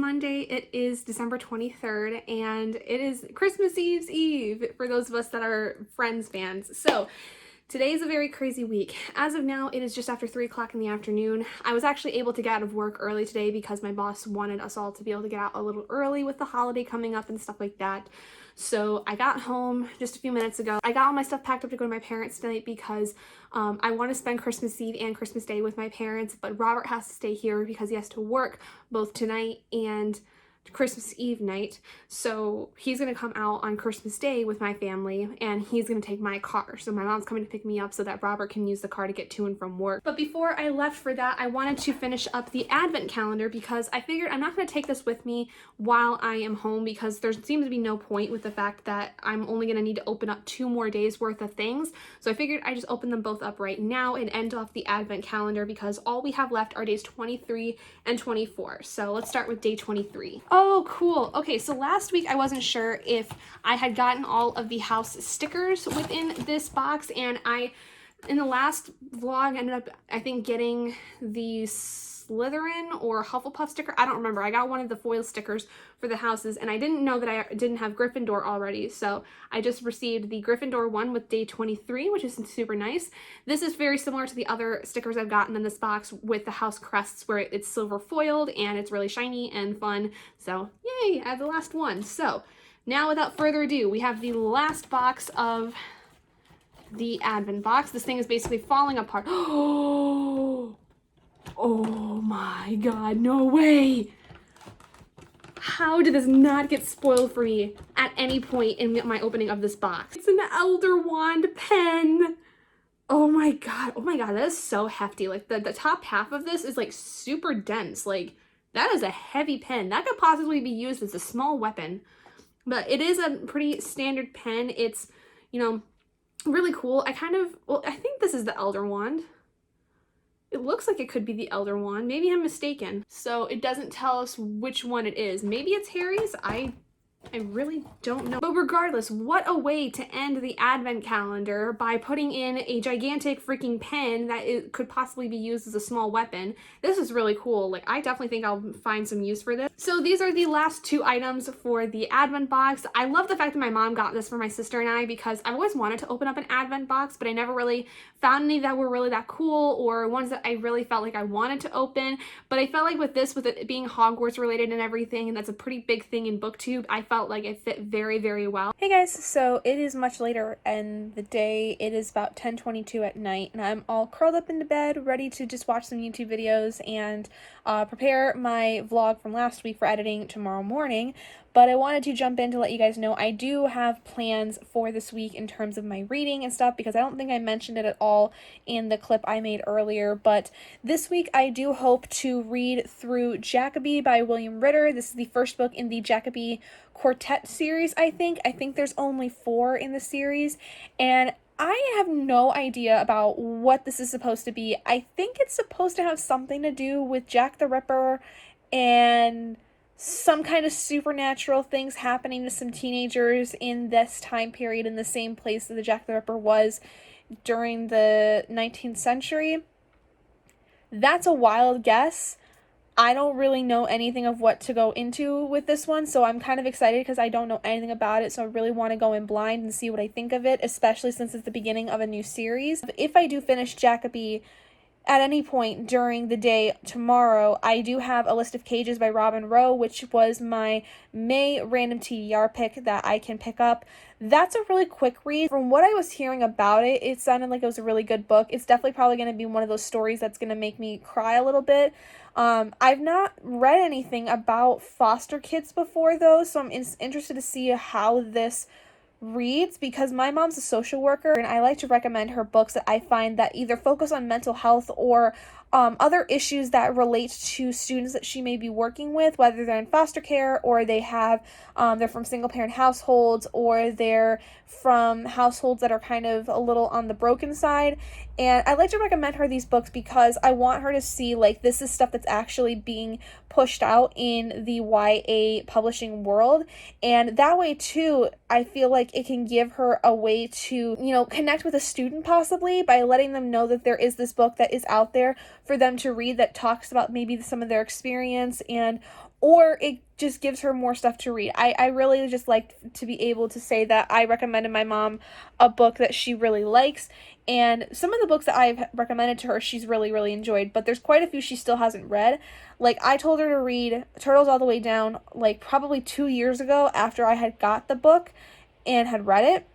Monday. It is December 23rd, and it is Christmas Eve for those of us that are Friends fans. So today is a very crazy week. As of now, it is just after 3 o'clock in the afternoon. I was actually able to get out of work early today because my boss wanted us all to be able to get out a little early with the holiday coming up and stuff like that. So I got home just a few minutes ago. I got all my stuff packed up to go to my parents tonight because I want to spend Christmas Eve and Christmas Day with my parents, but Robert has to stay here because he has to work both tonight and Christmas Eve night. So he's gonna come out on Christmas Day with my family, and he's gonna take my car. So my mom's coming to pick me up so that Robert can use the car to get to and from work. But before I left for that, I wanted to finish up the advent calendar because I figured I'm not gonna take this with me while I am home because there seems to be no point with the fact that I'm only gonna need to open up 2 more days worth of things. So I figured I just open them both up right now and end off the advent calendar because all we have left are days 23 and 24. So let's start with day 23. Oh, cool. Okay, so last week I wasn't sure if I had gotten all of the house stickers within this box, and in the last vlog, ended up, I think, getting the Slytherin or Hufflepuff sticker. I don't remember. I got one of the foil stickers for the houses, and I didn't know that I didn't have Gryffindor already, so I just received the Gryffindor one with day 23, which is super nice. This is very similar to the other stickers I've gotten in this box with the house crests, where it's silver foiled and it's really shiny and fun. So yay, I have the last one. So now without further ado, we have the last box of the advent box. This thing is basically falling apart. Oh my god, no way! How did this not get spoiled for me at any point in my opening of this box? It's an Elder Wand pen! Oh my god, that is so hefty. Like, the top half of this is like super dense. Like, that is a heavy pen. That could possibly be used as a small weapon. But it is a pretty standard pen. It's, you know, really cool. I think this is the Elder Wand. It looks like it could be the Elder Wand. Maybe I'm mistaken. So it doesn't tell us which one it is. Maybe it's Harry's? I really don't know. But regardless, what a way to end the advent calendar by putting in a gigantic freaking pen that it could possibly be used as a small weapon. This is really cool. Like, I definitely think I'll find some use for this. So these are the last 2 items for the advent box. I love the fact that my mom got this for my sister and I because I've always wanted to open up an advent box, but I never really found any that were really that cool or ones that I really felt like I wanted to open. But I felt like with this, with it being Hogwarts related and everything, and that's a pretty big thing in BookTube, I felt like it fit very, very well. Hey guys, so it is much later in the day. It is about 10:22 at night, and I'm all curled up into bed, ready to just watch some YouTube videos and prepare my vlog from last week for editing tomorrow morning. But I wanted to jump in to let you guys know I do have plans for this week in terms of my reading and stuff, because I don't think I mentioned it at all in the clip I made earlier. But this week I do hope to read through Jackaby by William Ritter. This is the first book in the Jackaby Quartet series, I think. I think there's only 4 in the series, and I have no idea about what this is supposed to be. I think it's supposed to have something to do with Jack the Ripper and some kind of supernatural things happening to some teenagers in this time period in the same place that the Jack the Ripper was during the 19th century. That's a wild guess. I don't really know anything of what to go into with this one, so I'm kind of excited because I don't know anything about it, so I really want to go in blind and see what I think of it, especially since it's the beginning of a new series. If I do finish Jackaby at any point during the day tomorrow, I do have A List of Cages by Robin Rowe, which was my May random TBR pick that I can pick up. That's a really quick read. From what I was hearing about it, it sounded like it was a really good book. It's definitely probably going to be one of those stories that's going to make me cry a little bit. I've not read anything about foster kids before, though, so I'm interested to see how this reads, because my mom's a social worker and I like to recommend her books that I find that either focus on mental health or other issues that relate to students that she may be working with, whether they're in foster care or they're from single parent households or they're from households that are kind of a little on the broken side. And I like to recommend her these books because I want her to see, like, this is stuff that's actually being pushed out in the YA publishing world. And that way, too, I feel like it can give her a way to, connect with a student possibly by letting them know that there is this book that is out there for them to read that talks about maybe some of their experience or it just gives her more stuff to read. I really just like to be able to say that I recommended my mom a book that she really likes, and some of the books that I've recommended to her she's really, really enjoyed, but there's quite a few she still hasn't read. Like, I told her to read Turtles All the Way Down, like, probably 2 years ago after I had got the book and had read it,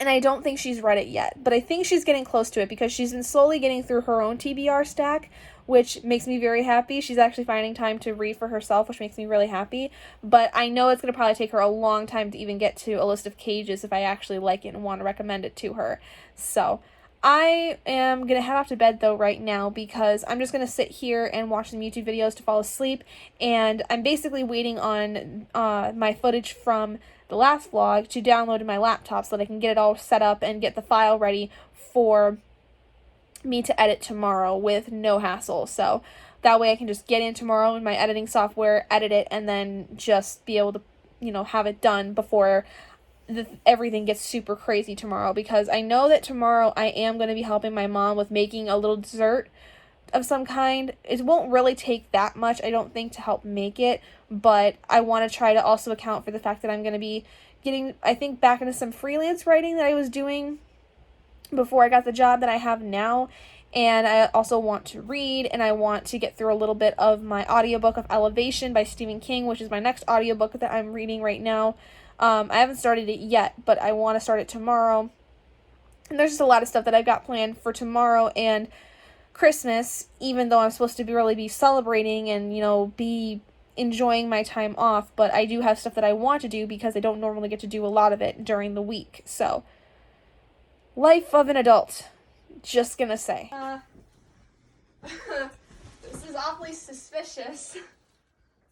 and I don't think she's read it yet, but I think she's getting close to it because she's been slowly getting through her own TBR stack, which makes me very happy. She's actually finding time to read for herself, which makes me really happy, but I know it's going to probably take her a long time to even get to A List of Cages if I actually like it and want to recommend it to her. So, I am going to head off to bed, though, right now, because I'm just going to sit here and watch some YouTube videos to fall asleep, and I'm basically waiting on my footage from the last vlog to download to my laptop so that I can get it all set up and get the file ready for me to edit tomorrow with no hassle. So that way I can just get in tomorrow in my editing software, edit it, and then just be able to, have it done before everything gets super crazy tomorrow, because I know that tomorrow I am going to be helping my mom with making a little dessert of some kind. It won't really take that much, I don't think, to help make it, but I want to try to also account for the fact that I'm going to be getting, I think, back into some freelance writing that I was doing before I got the job that I have now, and I also want to read, and I want to get through a little bit of my audiobook of Elevation by Stephen King, which is my next audiobook that I'm reading right now. I haven't started it yet, but I want to start it tomorrow. And there's just a lot of stuff that I've got planned for tomorrow and Christmas, even though I'm supposed to really be celebrating and, be enjoying my time off, but I do have stuff that I want to do because I don't normally get to do a lot of it during the week. So, life of an adult. Just gonna say. This is awfully suspicious.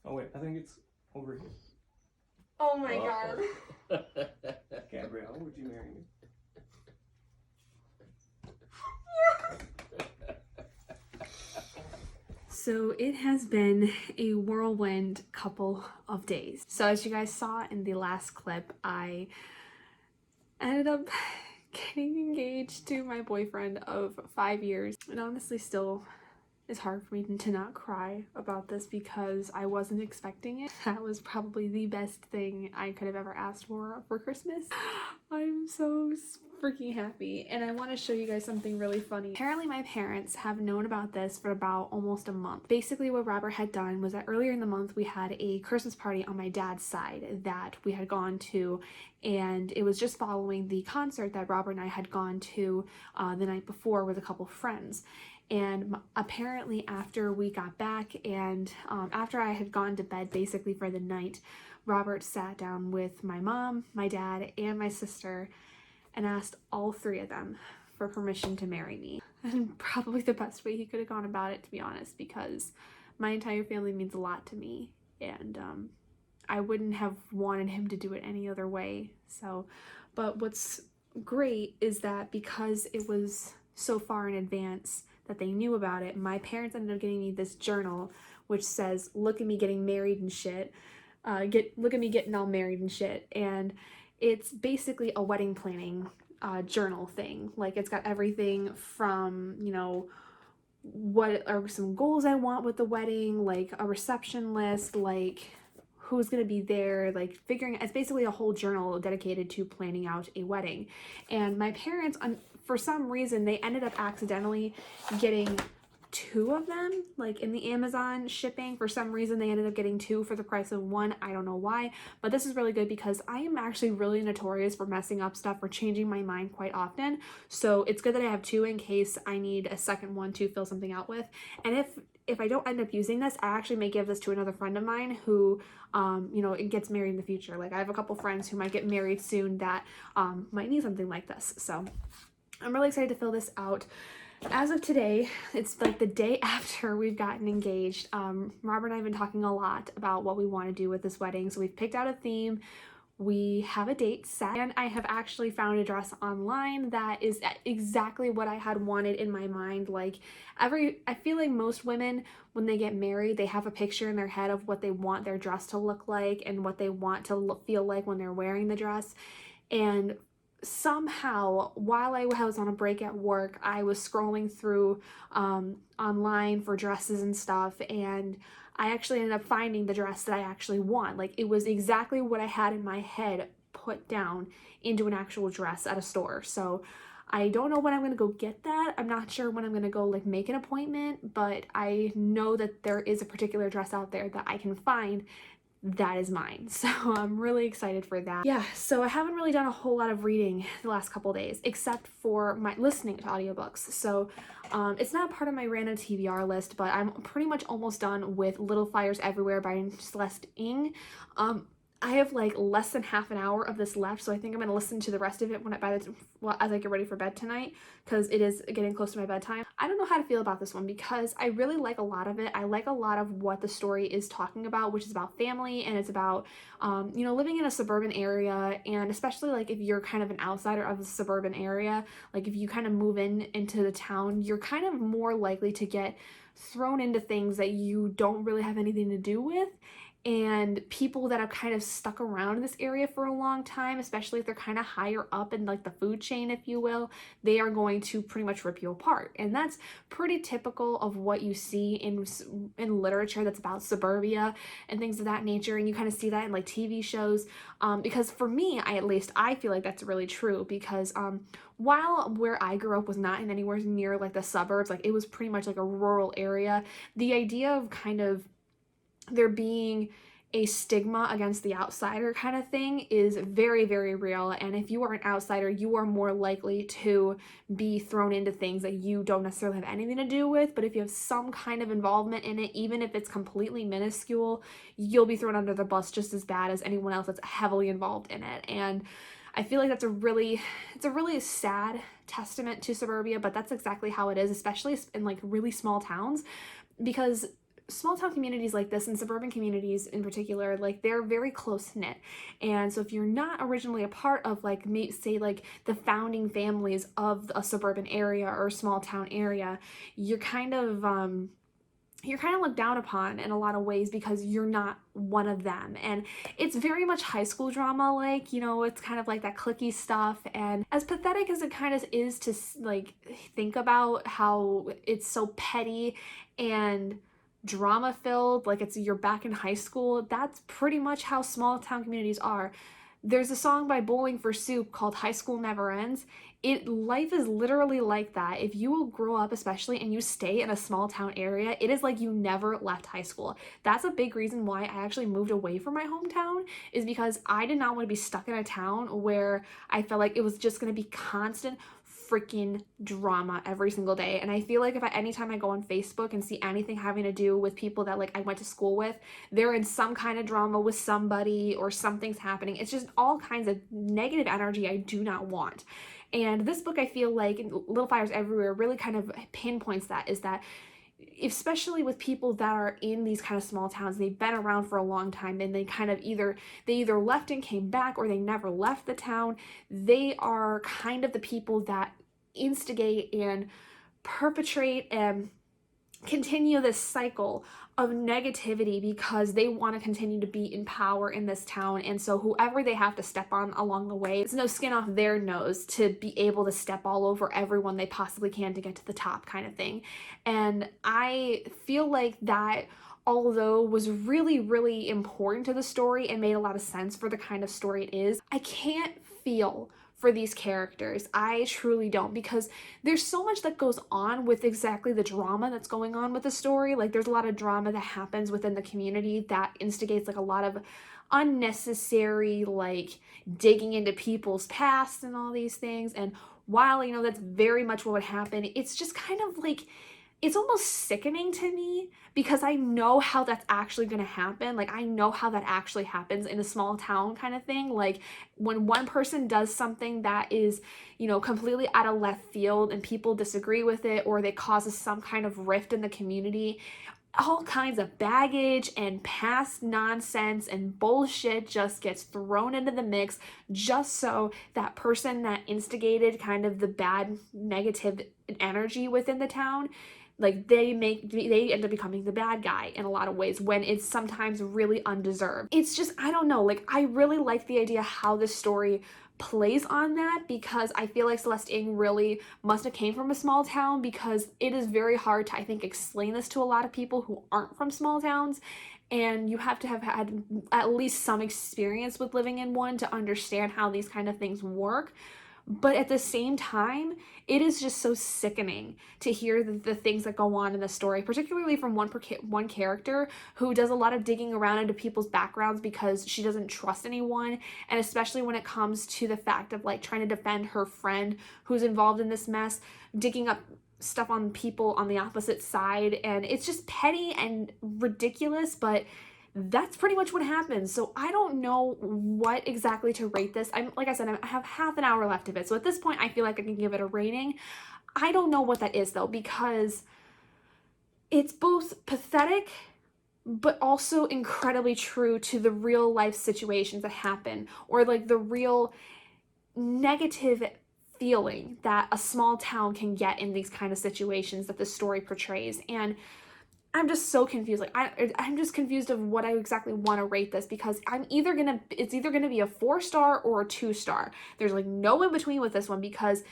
Oh wait, I think it's over here. Oh my god. Gabrielle, would you marry me? So it has been a whirlwind couple of days. So as you guys saw in the last clip, I ended up getting engaged to my boyfriend of 5 years. It honestly still is hard for me to not cry about this because I wasn't expecting it. That was probably the best thing I could have ever asked for Christmas. I'm so freaking happy, and I want to show you guys something really funny. Apparently my parents have known about this for about almost a month. Basically what Robert had done was that earlier in the month we had a Christmas party on my dad's side that we had gone to, and it was just following the concert that Robert and I had gone to the night before with a couple friends. And apparently after we got back and after I had gone to bed basically for the night, Robert sat down with my mom, my dad, and my sister and asked all three of them for permission to marry me. And probably the best way he could have gone about it, to be honest, because my entire family means a lot to me, and I wouldn't have wanted him to do it any other way. So, but what's great is that because it was so far in advance that they knew about it, my parents ended up getting me this journal which says, "Look at me getting married and shit. Look at me getting all married and shit." And it's basically a wedding planning journal thing. Like, it's got everything from, what are some goals I want with the wedding, like a reception list, like who's going to be there, like it's basically a whole journal dedicated to planning out a wedding. And my parents, for some reason, they ended up accidentally getting 2 of them, like in the Amazon shipping. For some reason they ended up getting 2 for the price of 1. I don't know why, but this is really good because I am actually really notorious for messing up stuff or changing my mind quite often. So it's good that I have 2 in case I need a second one to fill something out with. And if I don't end up using this, I actually may give this to another friend of mine who, it gets married in the future. Like, I have a couple friends who might get married soon that might need something like this. So I'm really excited to fill this out. As of today, it's like the day after we've gotten engaged. Robert and I have been talking a lot about what we want to do with this wedding. So we've picked out a theme. We have a date set, and I have actually found a dress online that is exactly what I had wanted in my mind. Like, I feel like most women, when they get married, they have a picture in their head of what they want their dress to look like and what they want to feel like when they're wearing the dress. And somehow, while I was on a break at work, I was scrolling through online for dresses and stuff, and I actually ended up finding the dress that I actually want. Like, it was exactly what I had in my head put down into an actual dress at a store. So I don't know when I'm gonna go get that. I'm not sure when I'm gonna go like make an appointment, but I know that there is a particular dress out there that I can find that is mine. So I'm really excited for that. Yeah, so I haven't really done a whole lot of reading the last couple days, except for my listening to audiobooks. So it's not part of my random TBR list, but I'm pretty much almost done with Little Fires Everywhere by Celeste Ng. I have like less than half an hour of this left, so I think I'm gonna listen to the rest of it when as I get ready for bed tonight, because it is getting close to my bedtime. I don't know how to feel about this one because I really like a lot of it. I like a lot of what the story is talking about, which is about family, and it's about you know, living in a suburban area, and especially like if you're kind of an outsider of the suburban area, like if you kind of move into the town, you're kind of more likely to get thrown into things that you don't really have anything to do with. And people that have kind of stuck around in this area for a long time, especially if they're kind of higher up in like the food chain, if you will, they are going to pretty much rip you apart. And that's pretty typical of what you see in literature that's about suburbia and things of that nature. And you kind of see that in like TV shows, because for me, I feel like that's really true, because while where I grew up was not in anywhere near like the suburbs, like it was pretty much like a rural area, the idea of kind of there being a stigma against the outsider kind of thing is very, very real. And if you are an outsider, you are more likely to be thrown into things that you don't necessarily have anything to do with. But if you have some kind of involvement in it, even if it's completely minuscule, you'll be thrown under the bus just as bad as anyone else that's heavily involved in it. And I feel like it's a really sad testament to suburbia, but that's exactly how it is, especially in like really small towns, because small town communities like this, and suburban communities in particular, like they're very close knit. And so if you're not originally a part of like say like the founding families of a suburban area or a small town area, you're kind of looked down upon in a lot of ways because you're not one of them. And it's very much high school drama, like, you know, it's kind of like that cliquey stuff. And as pathetic as it kind of is to like think about how it's so petty and drama filled, like you're back in high school, that's pretty much how small town communities are. There's a song by Bowling for Soup called High School Never Ends. Life is literally like that. If you will grow up, especially, and you stay in a small town area, it is like you never left high school. That's a big reason why I actually moved away from my hometown, is because I did not want to be stuck in a town where I felt like it was just going to be constant freaking drama every single day. And I feel like anytime I go on Facebook and see anything having to do with people that like I went to school with, they're in some kind of drama with somebody or something's happening. It's just all kinds of negative energy I do not want. And this book, I feel like, Little Fires Everywhere, really kind of pinpoints that, is that especially with people that are in these kind of small towns, they've been around for a long time, and they kind of either left and came back, or they never left the town. They are kind of the people that instigate and perpetrate and continue this cycle of negativity because they want to continue to be in power in this town. And so whoever they have to step on along the way, it's no skin off their nose to be able to step all over everyone they possibly can to get to the top, kind of thing. And I feel like that, although was really, really important to the story and made a lot of sense for the kind of story it is, I can't feel for these characters. I truly don't, because there's so much that goes on with exactly the drama that's going on with the story. Like there's a lot of drama that happens within the community that instigates like a lot of unnecessary like digging into people's past and all these things. And while, you know, that's very much what would happen, it's just kind of like, it's almost sickening to me, because I know how that's actually going to happen. Like I know how that actually happens in a small town kind of thing. Like when one person does something that is, you know, completely out of left field and people disagree with it, or they causes some kind of rift in the community, all kinds of baggage and past nonsense and bullshit just gets thrown into the mix, just so that person that instigated kind of the bad negative energy within the town, like they end up becoming the bad guy in a lot of ways when it's sometimes really undeserved. It's just, I don't know, like I really like the idea how this story plays on that, because I feel like Celeste Ng really must have came from a small town, because it is very hard to, I think, explain this to a lot of people who aren't from small towns, and you have to have had at least some experience with living in one to understand how these kind of things work. But at the same time, it is just so sickening to hear the things that go on in the story, particularly from one character who does a lot of digging around into people's backgrounds because she doesn't trust anyone, and especially when it comes to the fact of like trying to defend her friend who's involved in this mess, digging up stuff on people on the opposite side, and it's just petty and ridiculous, but that's pretty much what happens. So I don't know what exactly to rate this. Like I said, I have half an hour left of it. So at this point, I feel like I can give it a rating. I don't know what that is though, because it's both pathetic, but also incredibly true to the real life situations that happen, or like the real negative feeling that a small town can get in these kind of situations that the story portrays. And I'm just so confused. Like I'm just confused of what I exactly want to rate this, because it's either gonna be a 4-star or a 2-star. There's like no in between with this one, because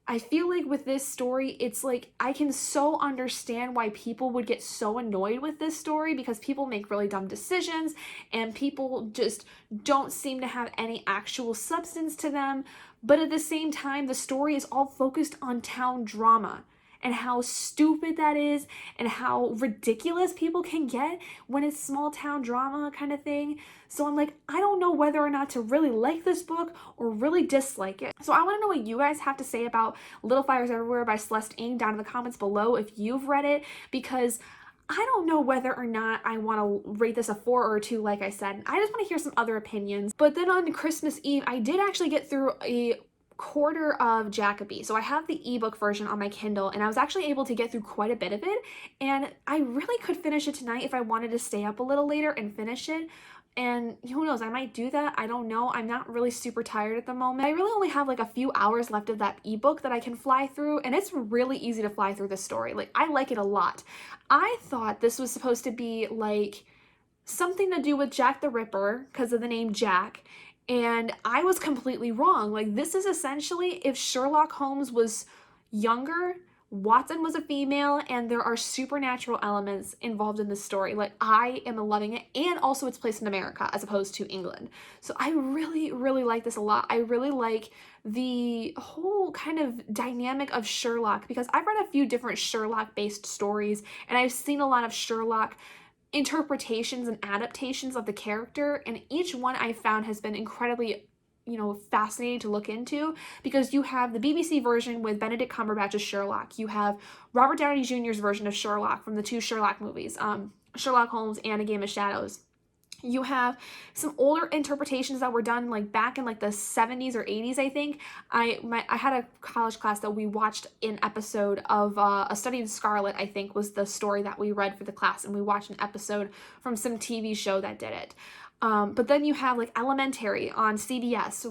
I feel like with this story, it's like I can so understand why people would get so annoyed with this story, because people make really dumb decisions and people just don't seem to have any actual substance to them. But at the same time, the story is all focused on town drama and how stupid that is and how ridiculous people can get when it's small town drama kind of thing. So I'm like, I don't know whether or not to really like this book or really dislike it. So I want to know what you guys have to say about Little Fires Everywhere by Celeste Ng down in the comments below if you've read it, because I don't know whether or not I want to rate this a 4 or a 2, like I said. I just want to hear some other opinions. But then on Christmas Eve, I did actually get through a quarter of Jackaby. So I have the ebook version on my Kindle, and I was actually able to get through quite a bit of it, and I really could finish it tonight if I wanted to stay up a little later and finish it. And who knows, I might do that. I don't know. I'm not really super tired at the moment. I really only have like a few hours left of that ebook that I can fly through, and it's really easy to fly through this story. Like, I like it a lot. I thought this was supposed to be like something to do with Jack the Ripper because of the name Jack, and I was completely wrong. Like, this is essentially if Sherlock Holmes was younger, Watson was a female, and there are supernatural elements involved in this story. Like, I am loving it, and also it's placed in America as opposed to England. So I really, really like this a lot. I really like the whole kind of dynamic of Sherlock, because I've read a few different Sherlock-based stories, and I've seen a lot of Sherlock interpretations and adaptations of the character, and each one I found has been incredibly, you know, fascinating to look into, because you have the BBC version with Benedict Cumberbatch as Sherlock. You have Robert Downey Jr.'s version of Sherlock from the 2 Sherlock movies, Sherlock Holmes and A Game of Shadows. You have some older interpretations that were done like back in like the 70s or 80s, I think. I had a college class that we watched an episode of A Study in Scarlet, I think was the story that we read for the class, and we watched an episode from some TV show that did it. But then you have like Elementary on CBS,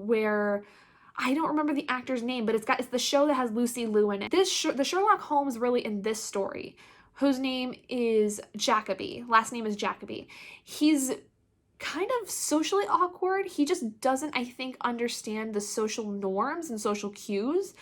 where I don't remember the actor's name, but it's the show that has Lucy Liu in it. The Sherlock Holmes really in this story, whose name is Jackaby, last name is Jackaby, he's kind of socially awkward. He just doesn't, I think, understand the social norms and social cues,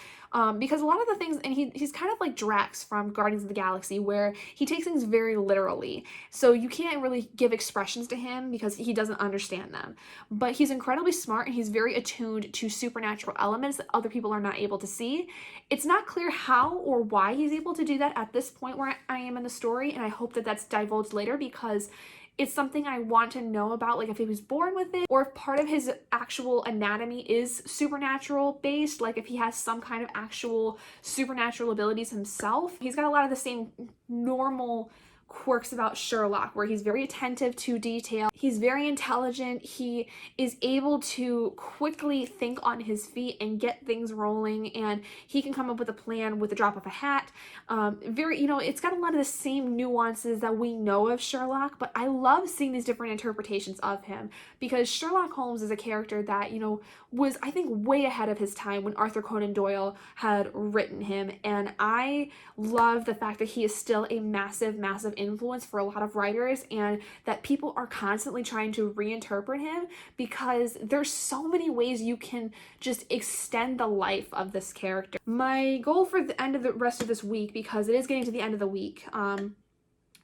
because a lot of the things, and he's kind of like Drax from Guardians of the Galaxy, where he takes things very literally. So you can't really give expressions to him because he doesn't understand them. But he's incredibly smart, and he's very attuned to supernatural elements that other people are not able to see. It's not clear how or why he's able to do that at this point where I am in the story, and I hope that that's divulged later, because it's something I want to know about, like if he was born with it, or if part of his actual anatomy is supernatural based, like if he has some kind of actual supernatural abilities himself. He's got a lot of the same normal quirks about Sherlock, where he's very attentive to detail. He's very intelligent. He is able to quickly think on his feet and get things rolling, and he can come up with a plan with the drop of a hat. It's got a lot of the same nuances that we know of Sherlock, but I love seeing these different interpretations of him, because Sherlock Holmes is a character that, was, I think, way ahead of his time when Arthur Conan Doyle had written him, and I love the fact that he is still a massive, massive influence for a lot of writers, and that people are constantly trying to reinterpret him, because there's so many ways you can just extend the life of this character. My goal for the end of the rest of this week, because it is getting to the end of the week,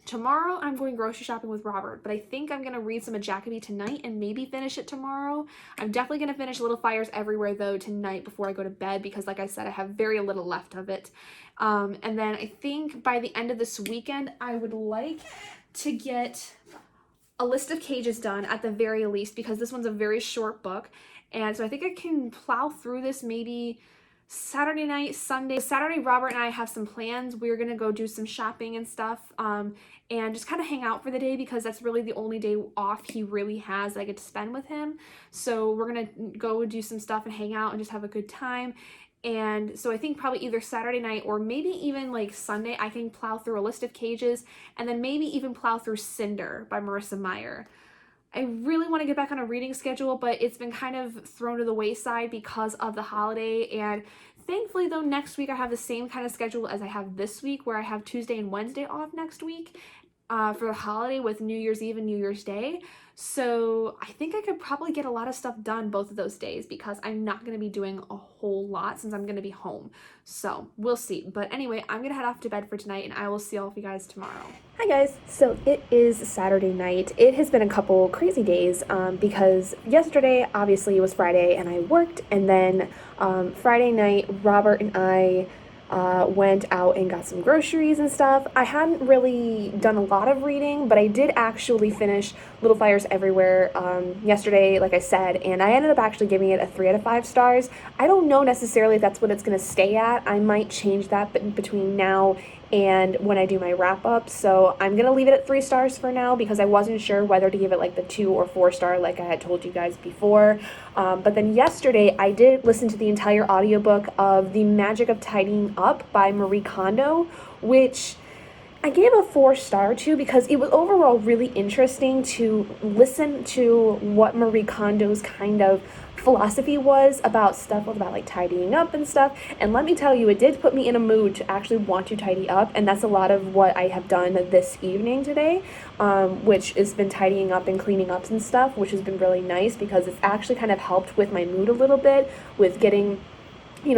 tomorrow I'm going grocery shopping with Robert, but I think I'm going to read some of Jackaby tonight and maybe finish it tomorrow. I'm definitely going to finish Little Fires Everywhere, though, tonight before I go to bed, because like I said, I have very little left of it. And then I think by the end of this weekend, I would like to get A List of Cages done at the very least, because this one's a very short book. And so I think I can plow through this maybe Saturday night, Sunday. Saturday, Robert and I have some plans. We're going to go do some shopping and stuff, and just kind of hang out for the day, because that's really the only day off he really has that I get to spend with him. So we're going to go do some stuff and hang out and just have a good time. And so I think probably either Saturday night or maybe even like Sunday, I can plow through A List of Cages, and then maybe even plow through Cinder by Marissa Meyer. I really want to get back on a reading schedule, but it's been kind of thrown to the wayside because of the holiday. And thankfully, though, next week I have the same kind of schedule as I have this week, where I have Tuesday and Wednesday off next week for the holiday, with New Year's Eve and New Year's Day. So I think I could probably get a lot of stuff done both of those days, because I'm not going to be doing a whole lot since I'm going to be home. So we'll see. But anyway, I'm going to head off to bed for tonight, and I will see all of you guys tomorrow. Hi guys, so it is Saturday night. It has been a couple crazy days because yesterday obviously it was Friday and I worked, and then Friday night Robert and I went out and got some groceries and stuff. I hadn't really done a lot of reading, but I did actually finish Little Fires Everywhere yesterday, like I said, and I ended up actually giving it a 3 out of 5 stars. I don't know necessarily if that's what it's going to stay at. I might change that between now and when I do my wrap up, so I'm gonna leave it at 3 stars for now, because I wasn't sure whether to give it like the 2 or 4 star like I had told you guys before. But then yesterday I did listen to the entire audiobook of The Magic of Tidying Up by Marie Kondo, which I gave a 4 star to, because it was overall really interesting to listen to what Marie Kondo's kind of philosophy was about stuff, about like tidying up and stuff. And let me tell you, it did put me in a mood to actually want to tidy up, and that's a lot of what I have done this evening today, which has been tidying up and cleaning up and stuff, which has been really nice, because it's actually kind of helped with my mood a little bit with getting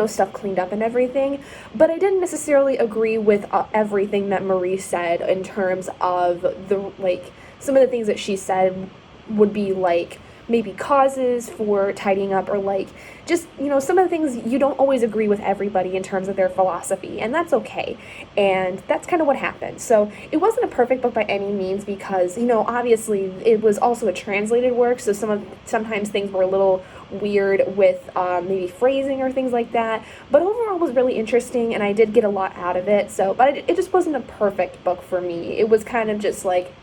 stuff cleaned up and everything. But I didn't necessarily agree with everything that Marie said in terms of some of the things that she said would be like maybe causes for tidying up, or just some of the things you don't always agree with everybody in terms of their philosophy, and that's okay. And that's kind of what happened. So it wasn't a perfect book by any means, because obviously it was also a translated work, so sometimes things were a little weird with maybe phrasing or things like that, but overall it was really interesting and I did get a lot out of it. But it just wasn't a perfect book for me. It was kind of just like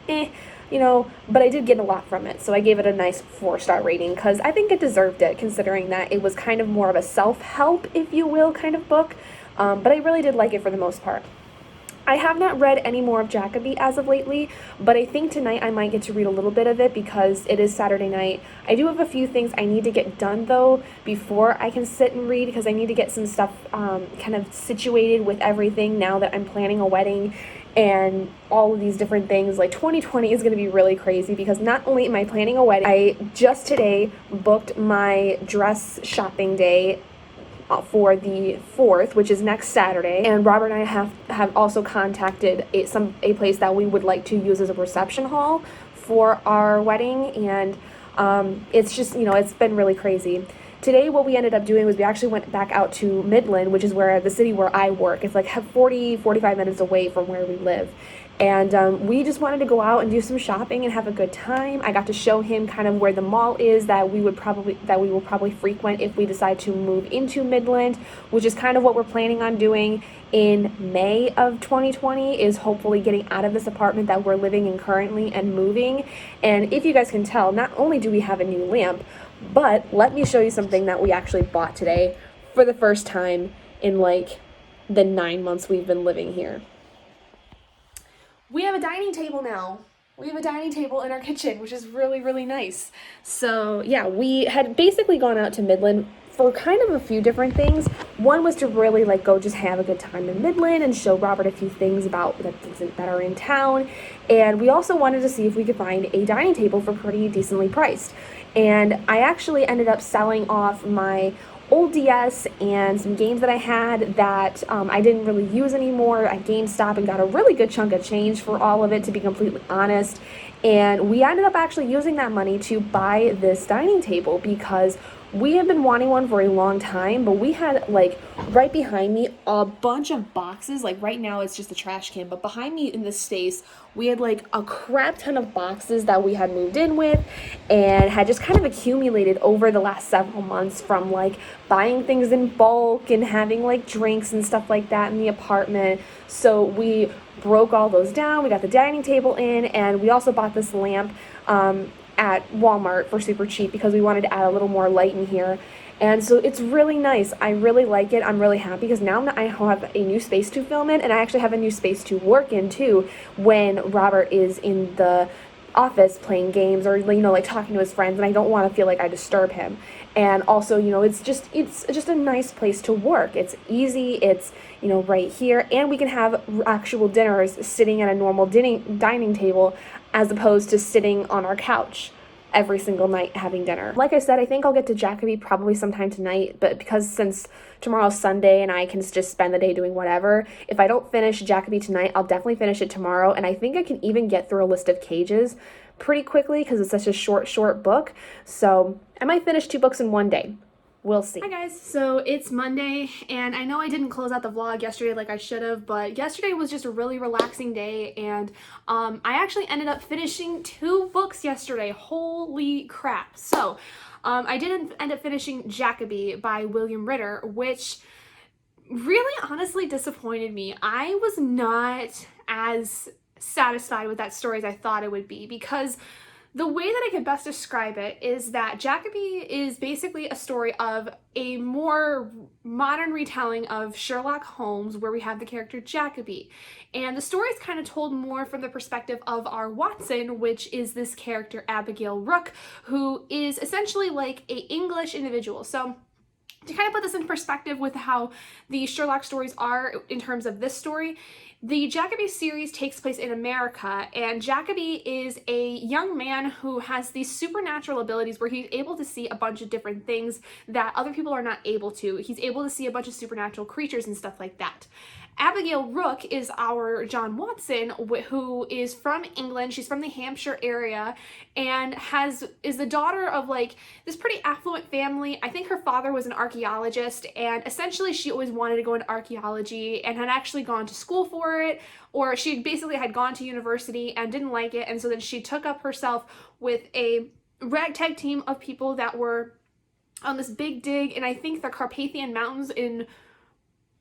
but I did get a lot from it, so I gave it a nice 4-star rating, because I think it deserved it, considering that it was kind of more of a self-help, if you will, kind of book, but I really did like it for the most part. I have not read any more of Jackaby as of lately, but I think tonight I might get to read a little bit of it, because it is Saturday night. I do have a few things I need to get done, though, before I can sit and read, because I need to get some stuff kind of situated with everything now that I'm planning a wedding and all of these different things. Like 2020 is going to be really crazy, because not only am I planning a wedding, I just today booked my dress shopping day for the 4th, which is next Saturday, and Robert and I have also contacted a place that we would like to use as a reception hall for our wedding, and it's just, it's been really crazy. Today, what we ended up doing was we actually went back out to Midland, which is the city where I work. It's like 45 minutes away from where we live. And we just wanted to go out and do some shopping and have a good time. I got to show him kind of where the mall is that we will probably frequent if we decide to move into Midland, which is kind of what we're planning on doing in May of 2020, is hopefully getting out of this apartment that we're living in currently and moving. And if you guys can tell, not only do we have a new lamp, but let me show you something that we actually bought today for the first time in like the 9 months we've been living here. We have a dining table now. We have a dining table in our kitchen, which is really, really nice. So yeah, we had basically gone out to Midland for kind of a few different things. One was to really like go just have a good time in Midland and show Robert a few things about that are in town. And we also wanted to see if we could find a dining table for pretty decently priced. And I actually ended up selling off my old DS and some games that I had that I didn't really use anymore at GameStop, and got a really good chunk of change for all of it, to be completely honest. And we ended up actually using that money to buy this dining table because we have been wanting one for a long time, but we had like right behind me a bunch of boxes. Like right now it's just a trash can, but behind me in this space we had like a crap ton of boxes that we had moved in with and had just kind of accumulated over the last several months from like buying things in bulk and having like drinks and stuff like that in the apartment. So we broke all those down. We got the dining table in, and we also bought this lamp at Walmart for super cheap because we wanted to add a little more light in here. And so it's really nice. I really like it. I'm really happy because now I have a new space to film in, and I actually have a new space to work in too when Robert is in the office playing games or, you know, like talking to his friends, and I don't want to feel like I disturb him. And also, you know, it's just a nice place to work. It's easy. It's, you know, right here, and we can have actual dinners sitting at a normal dining table as opposed to sitting on our couch every single night having dinner. Like I said, I think I'll get to Jackaby probably sometime tonight, but because since tomorrow's Sunday and I can just spend the day doing whatever, if I don't finish Jackaby tonight, I'll definitely finish it tomorrow, and I think I can even get through a list of cages pretty quickly because it's such a short book. So I might finish 2 books in one day. We'll see. Hi guys, so it's Monday, and I know I didn't close out the vlog yesterday like I should have, but yesterday was just a really relaxing day, and I actually ended up finishing 2 books yesterday. Holy crap. So I did end up finishing Jackaby by William Ritter, which really honestly disappointed me. I was not as satisfied with that story as I thought it would be, because the way that I could best describe it is that Jackaby is basically a story of a more modern retelling of Sherlock Holmes, where we have the character Jackaby. And the story is kind of told more from the perspective of our Watson, which is this character Abigail Rook, who is essentially like an English individual. So to kind of put this in perspective with how the Sherlock stories are in terms of this story, the Jackaby series takes place in America, and Jackaby is a young man who has these supernatural abilities where he's able to see a bunch of different things that other people are not able to. He's able to see a bunch of supernatural creatures and stuff like that. Abigail Rook is our John Watson, who is from England. She's from the Hampshire area and is the daughter of like this pretty affluent family. I think her father was an archaeologist, and essentially she always wanted to go into archaeology and had actually gone to school for it, or she basically had gone to university and didn't like it, and so then she took up herself with a ragtag team of people that were on this big dig in, I think, the Carpathian Mountains in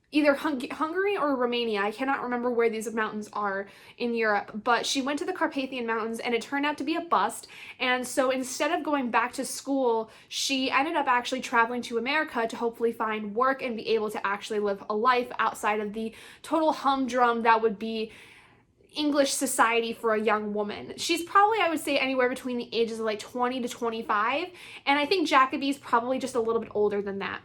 either Hungary or Romania. I cannot remember where these mountains are in Europe, but she went to the Carpathian Mountains and it turned out to be a bust. And so instead of going back to school, she ended up actually traveling to America to hopefully find work and be able to actually live a life outside of the total humdrum that would be English society for a young woman. She's probably, I would say, anywhere between the ages of like 20 to 25, and I think Jackaby's probably just a little bit older than that.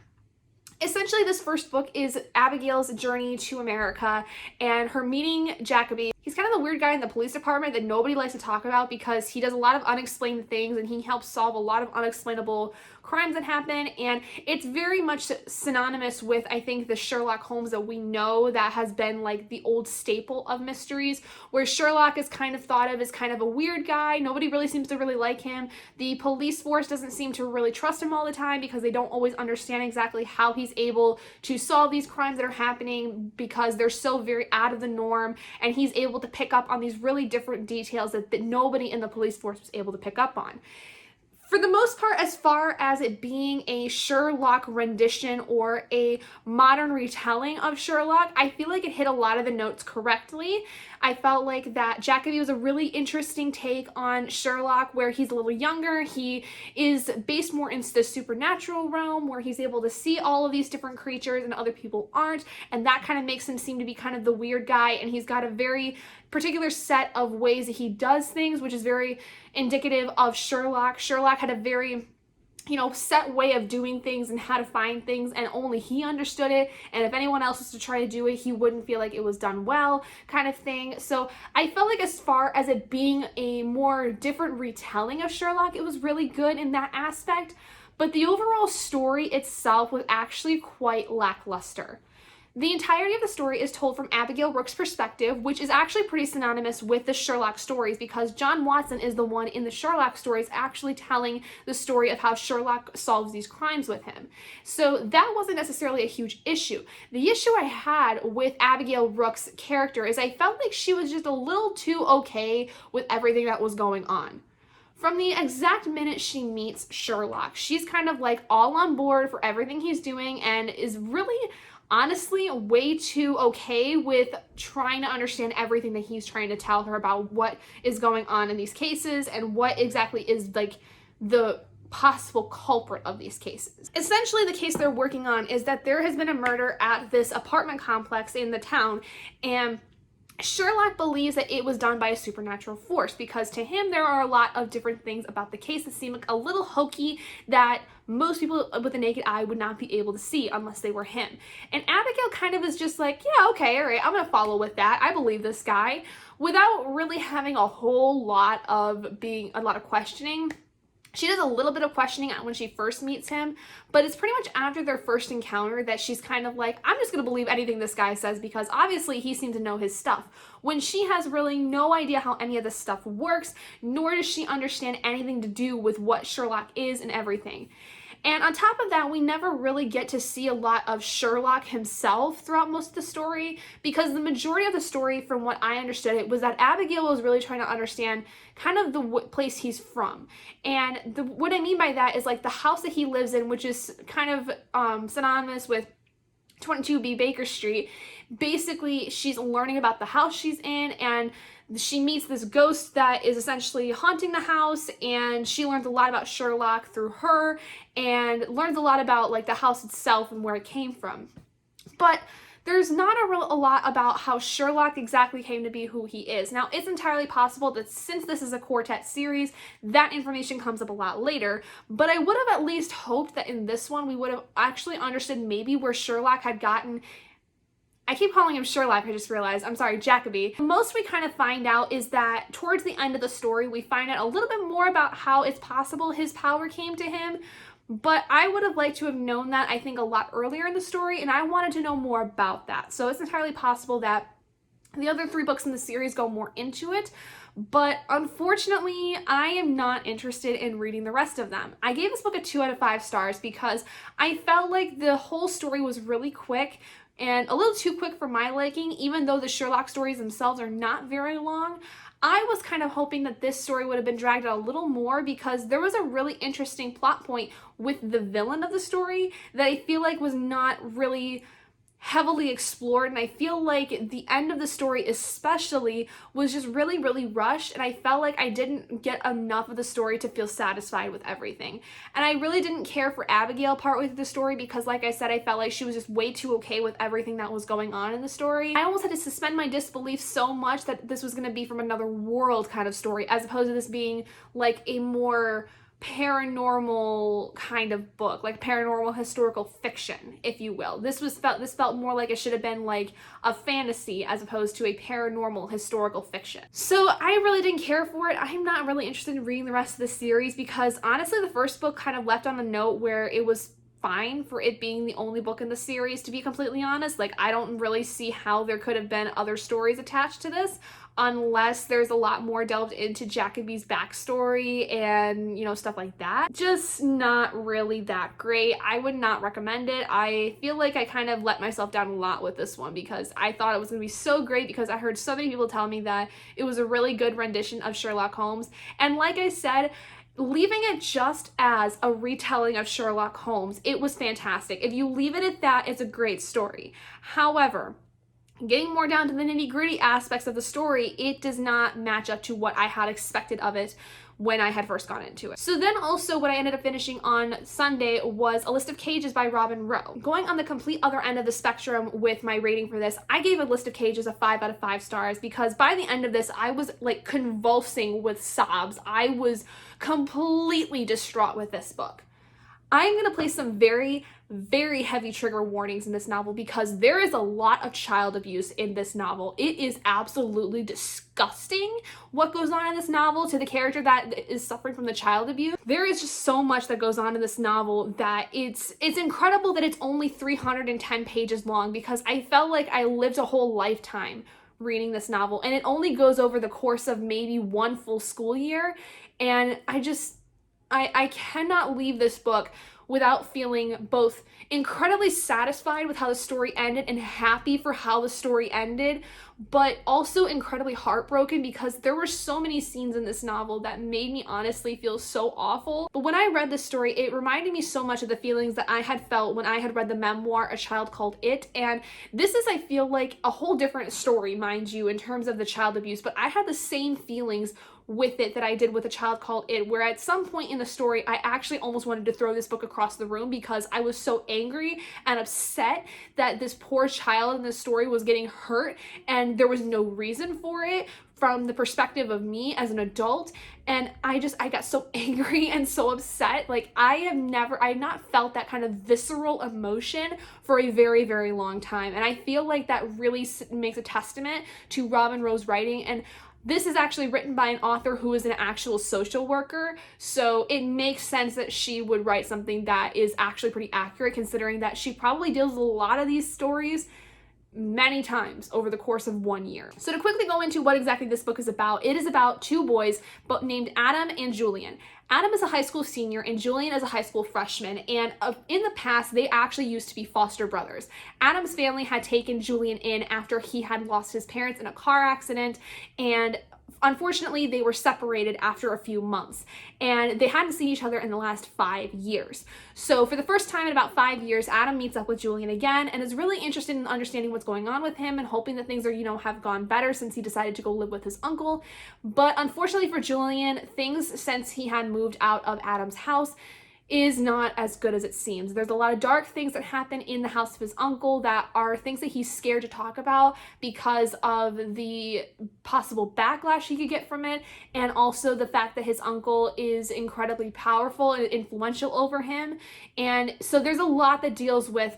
Essentially, this first book is Abigail's journey to America and her meeting Jackaby. He's kind of the weird guy in the police department that nobody likes to talk about because he does a lot of unexplained things and he helps solve a lot of unexplainable crimes that happen, and it's very much synonymous with, I think, the Sherlock Holmes that we know that has been like the old staple of mysteries, where Sherlock is kind of thought of as kind of a weird guy. Nobody really seems to really like him. The police force doesn't seem to really trust him all the time because they don't always understand exactly how he's able to solve these crimes that are happening because they're so very out of the norm, and he's able able to pick up on these really different details that nobody in the police force was able to pick up on. For the most part, as far as it being a Sherlock rendition or a modern retelling of Sherlock, I feel like it hit a lot of the notes correctly. I felt like that Jackaby was a really interesting take on Sherlock, where he's a little younger. He is based more into the supernatural realm, where he's able to see all of these different creatures and other people aren't, and that kind of makes him seem to be kind of the weird guy, and he's got a very particular set of ways that he does things, which is very indicative of Sherlock. Sherlock had a very, set way of doing things and how to find things, and only he understood it, and if anyone else was to try to do it, he wouldn't feel like it was done well, kind of thing. So I felt like as far as it being a more different retelling of Sherlock, it was really good in that aspect, but the overall story itself was actually quite lackluster. The entirety of the story is told from Abigail Rook's perspective, which is actually pretty synonymous with the Sherlock stories, because John Watson is the one in the Sherlock stories actually telling the story of how Sherlock solves these crimes with him. So that wasn't necessarily a huge issue. The issue I had with Abigail Rook's character is I felt like she was just a little too okay with everything that was going on. From the exact minute she meets Sherlock, she's kind of like all on board for everything he's doing and is really honestly way too okay with trying to understand everything that he's trying to tell her about what is going on in these cases and what exactly is like the possible culprit of these cases. Essentially, the case they're working on is that there has been a murder at this apartment complex in the town, and Sherlock believes that it was done by a supernatural force, because to him there are a lot of different things about the case that seem like a little hokey that most people with the naked eye would not be able to see unless they were him. And Abigail kind of is just like, yeah, okay, all right, I'm gonna follow with that. I believe this guy, without really having a whole lot of questioning. She does a little bit of questioning when she first meets him, but it's pretty much after their first encounter that she's kind of like, I'm just going to believe anything this guy says because obviously he seems to know his stuff. When she has really no idea how any of this stuff works, nor does she understand anything to do with what Sherlock is and everything. And on top of that, we never really get to see a lot of Sherlock himself throughout most of the story, because the majority of the story, from what I understood it, was that Abigail was really trying to understand kind of the place he's from. And what I mean by that is like the house that he lives in, which is kind of synonymous with 22B Baker Street. Basically, she's learning about the house she's in, and she meets this ghost that is essentially haunting the house, and she learns a lot about Sherlock through her and learns a lot about like the house itself and where it came from. But there's not a lot about how Sherlock exactly came to be who he is. Now, it's entirely possible that since this is a quartet series, that information comes up a lot later, but I would have at least hoped that in this one we would have actually understood maybe where Sherlock had gotten. I keep calling him Sherlock, I just realized. I'm sorry, Jackaby. Most we kind of find out is that towards the end of the story, we find out a little bit more about how it's possible his power came to him, but I would have liked to have known that, I think, a lot earlier in the story, and I wanted to know more about that. So it's entirely possible that the other 3 books in the series go more into it, but unfortunately, I am not interested in reading the rest of them. I gave this book a 2 out of 5 stars because I felt like the whole story was really quick, and a little too quick for my liking, even though the Sherlock stories themselves are not very long. I was kind of hoping that this story would have been dragged out a little more, because there was a really interesting plot point with the villain of the story that I feel like was not really heavily explored, and I feel like the end of the story especially was just really, really rushed, and I felt like I didn't get enough of the story to feel satisfied with everything. And I really didn't care for Abigail partway through the story because, like I said, I felt like she was just way too okay with everything that was going on in the story. I almost had to suspend my disbelief so much that this was going to be from another world kind of story, as opposed to this being like a more paranormal kind of book, like paranormal historical fiction, if you will. This felt more like it should have been like a fantasy as opposed to a paranormal historical fiction. So I really didn't care for it. I'm not really interested in reading the rest of the series because honestly the first book kind of left on a note where it was fine for it being the only book in the series, to be completely honest. Like, I don't really see how there could have been other stories attached to this unless there's a lot more delved into Jackaby's backstory and, you know, stuff like that. Just not really that great. I would not recommend it. I feel like I kind of let myself down a lot with this one because I thought it was going to be so great because I heard so many people tell me that it was a really good rendition of Sherlock Holmes. And like I said, leaving it just as a retelling of Sherlock Holmes, it was fantastic. If you leave it at that, it's a great story. However, getting more down to the nitty-gritty aspects of the story, it does not match up to what I had expected of it when I had first gone into it. So then also what I ended up finishing on Sunday was A List of Cages by Robin Rowe. Going on the complete other end of the spectrum with my rating for this, I gave A List of Cages a 5 out of 5 stars because by the end of this, I was like convulsing with sobs. I was completely distraught with this book. I'm going to place some very, very heavy trigger warnings in this novel because there is a lot of child abuse in this novel. It is absolutely disgusting what goes on in this novel to the character that is suffering from the child abuse. There is just so much that goes on in this novel that it's incredible that it's only 310 pages long because I felt like I lived a whole lifetime reading this novel and it only goes over the course of maybe one full school year, and I cannot leave this book without feeling both incredibly satisfied with how the story ended and happy for how the story ended, but also incredibly heartbroken because there were so many scenes in this novel that made me honestly feel so awful. But when I read this story, it reminded me so much of the feelings that I had felt when I had read the memoir A Child Called It, and this is, I feel like, a whole different story, mind you, in terms of the child abuse, but I had the same feelings with it that I did with A Child Called It, where at some point in the story I actually almost wanted to throw this book across the room because I was so angry and upset that this poor child in this story was getting hurt and there was no reason for it from the perspective of me as an adult. And I got so angry and so upset. Like, I have not felt that kind of visceral emotion for a very, very long time, and I feel like that really makes a testament to Robin Rowe's writing. And this is actually written by an author who is an actual social worker, so it makes sense that she would write something that is actually pretty accurate, considering that she probably deals with a lot of these stories many times over the course of 1 year. So to quickly go into what exactly this book is about, it is about two boys but named Adam and Julian. Adam is a high school senior and Julian is a high school freshman, and in the past they actually used to be foster brothers. Adam's family had taken Julian in after he had lost his parents in a car accident, and unfortunately they were separated after a few months, and they hadn't seen each other in the last 5 years. So for the first time in about 5 years, Adam meets up with Julian again and is really interested in understanding what's going on with him and hoping that things are, you know, have gone better since he decided to go live with his uncle. But unfortunately for Julian, things since he had moved out of Adam's house is not as good as it seems. There's a lot of dark things that happen in the house of his uncle that are things that he's scared to talk about because of the possible backlash he could get from it, and also the fact that his uncle is incredibly powerful and influential over him. And so there's a lot that deals with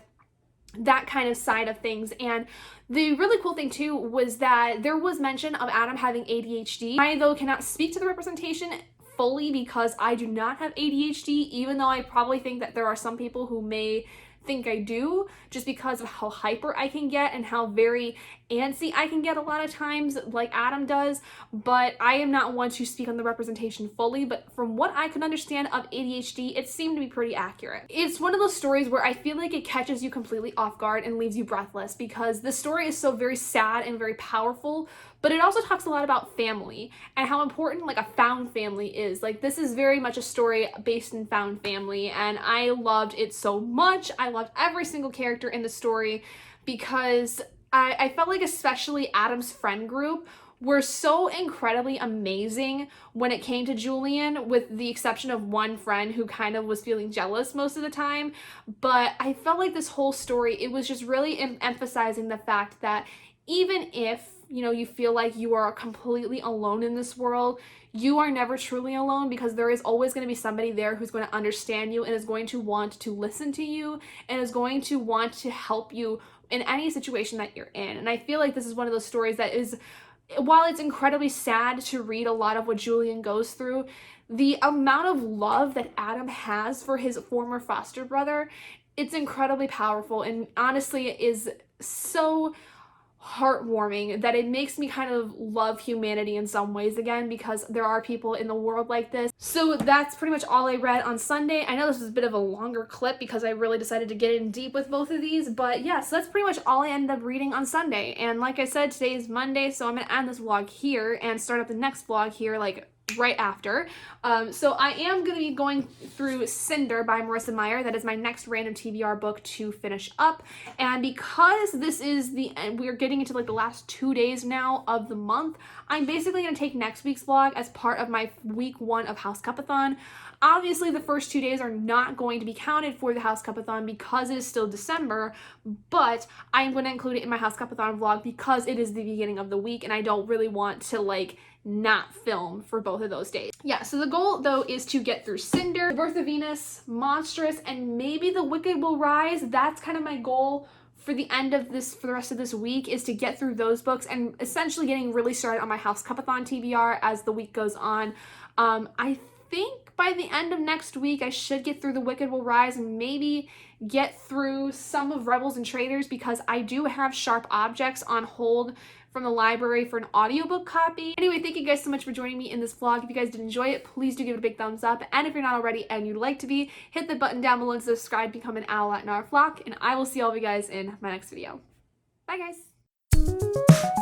that kind of side of things. And the really cool thing too was that there was mention of Adam having ADHD. I, though, cannot speak to the representation fully because I do not have ADHD, even though I probably think that there are some people who may think I do, just because of how hyper I can get and how very antsy I can get a lot of times, like Adam does. But I am not one to speak on the representation fully, but from what I could understand of ADHD, it seemed to be pretty accurate. It's one of those stories where I feel like it catches you completely off guard and leaves you breathless because the story is so very sad and very powerful, but it also talks a lot about family and how important like a found family is. Like, this is very much a story based in found family, and I loved it so much. I loved every single character in the story because I felt like especially Adam's friend group were so incredibly amazing when it came to Julian, with the exception of one friend who kind of was feeling jealous most of the time. But I felt like this whole story, it was just really emphasizing the fact that even if, you know, you feel like you are completely alone in this world, you are never truly alone, because there is always going to be somebody there who's going to understand you and is going to want to listen to you and is going to want to help you in any situation that you're in. And I feel like this is one of those stories that is, while it's incredibly sad to read a lot of what Julian goes through, the amount of love that Adam has for his former foster brother it's incredibly powerful, and honestly it is so heartwarming that it makes me kind of love humanity in some ways again, because there are people in the world like this. So that's pretty much all I read on Sunday. I know this was a bit of a longer clip because I really decided to get in deep with both of these, but yeah, so that's pretty much all I ended up reading on Sunday. And like I said, today is Monday, so I'm gonna end this vlog here and start up the next vlog here like right after. So I am going to be going through Cinder by Marissa Meyer. That is my next random TBR book to finish up. And because this is the end, we're getting into like the last 2 days now of the month, I'm basically going to take next week's vlog as part of my week 1 of House Cupathon. Obviously, the first 2 days are not going to be counted for the House Cupathon because it is still December, but I'm going to include it in my House Cupathon vlog because it is the beginning of the week and I don't really want to like not film for both of those days. Yeah, so the goal though is to get through Cinder, The Birth of Venus, Monstrous, and maybe The Wicked Will Rise. That's kind of my goal for the end of this, for the rest of this week, is to get through those books and essentially getting really started on my House Cupathon TBR as the week goes on. I think by the end of next week I should get through The Wicked Will Rise and maybe get through some of Rebels and Traitors, because I do have Sharp Objects on hold from the library for an audiobook copy. Anyway, thank you guys so much for joining me in this vlog. If you guys did enjoy it, please do give it a big thumbs up. And if you're not already and you'd like to be, hit the button down below and subscribe, become an owl in our flock. And I will see all of you guys in my next video. Bye guys.